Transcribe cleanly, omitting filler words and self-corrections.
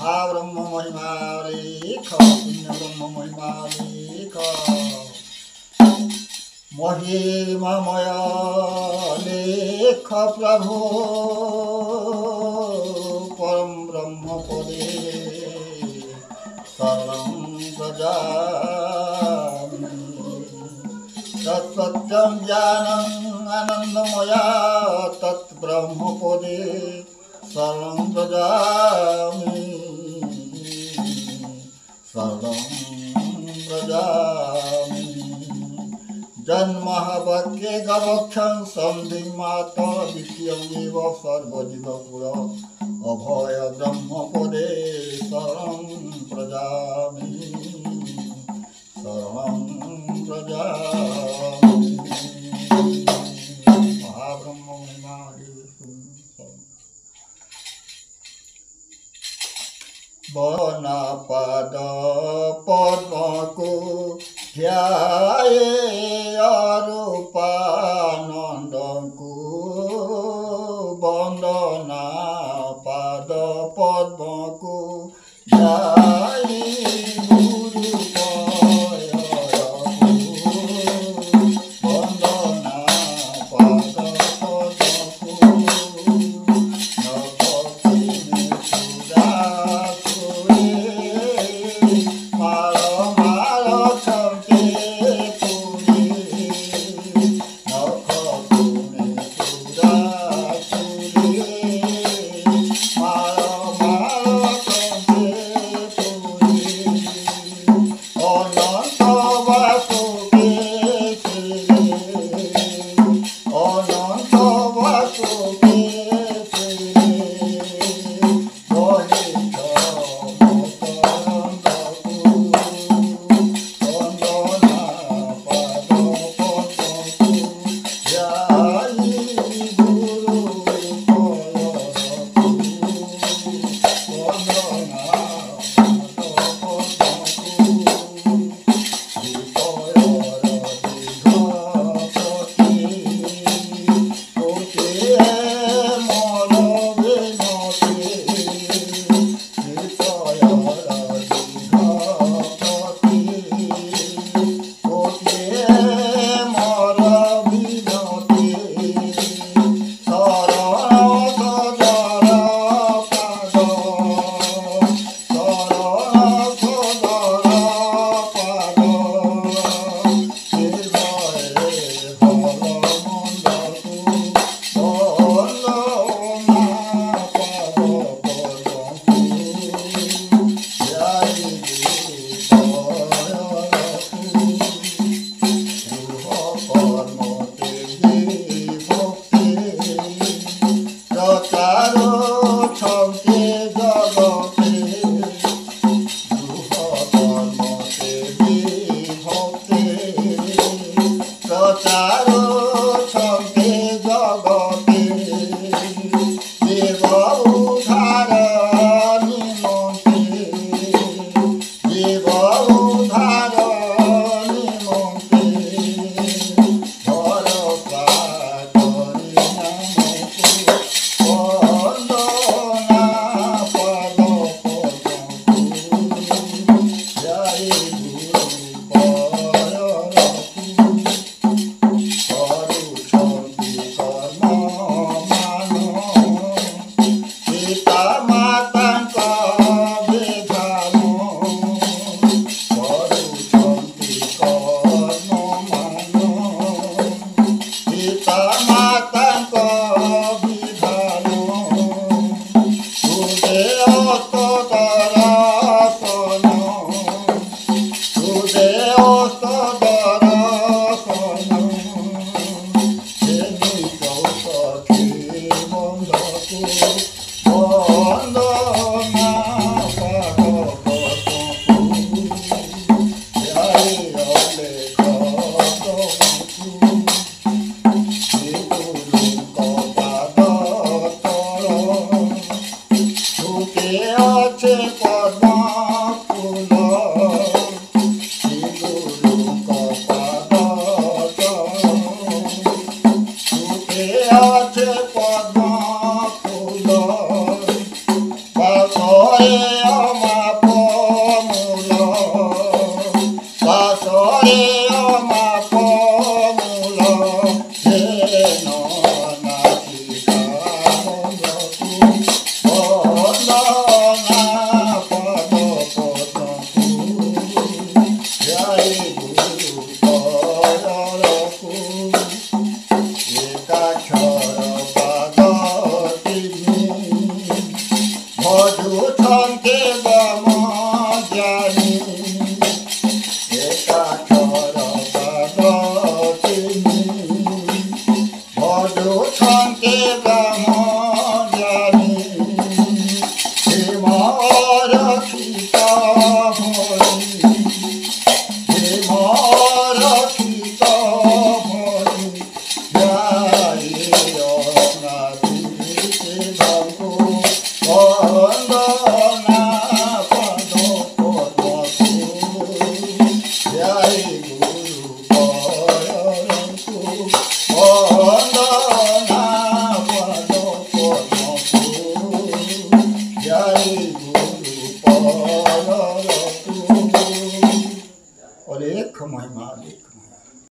महाब्रह्म महिमालेख पुण्य ब्रह्म महिमालेख महिमामय लेख प्रभु परम ब्रह्म पदे शरणं व्रजामि तत्सत्यं ज्ञानं आनन्दमया तत्ब्रह्म पदे शरणं व्रजामि शरणं व्रजामि जन्महावाक्ये गवक्षं सन्धिमाता द्वितीयमेव सर्वजीवपुर अभय ब्रह्मपदे शरणं व्रजामि शरणं व्रजामि महाब्रह्म वनपद पद्मको ध्याये अरूपानन्दको वन्दना पद पद्मको ध्याये Padma Pula Pasoya মধুসংকে ব্রহ্মজ্ঞানী একাক্ষর পদতিনী মধুসংকে ব্রহ্মজ্ঞানী হেমরক্ষিত ভরি হেমরক্ষিত ভরি জয় রত্নাদিতে ভঙ্গু বন্দনা পদ পদ্মকু জয় গুরু পরন্তু বন্দনা পদ পদ্মকু জয় গুরু পরন্তু। অলেখ মহিমা।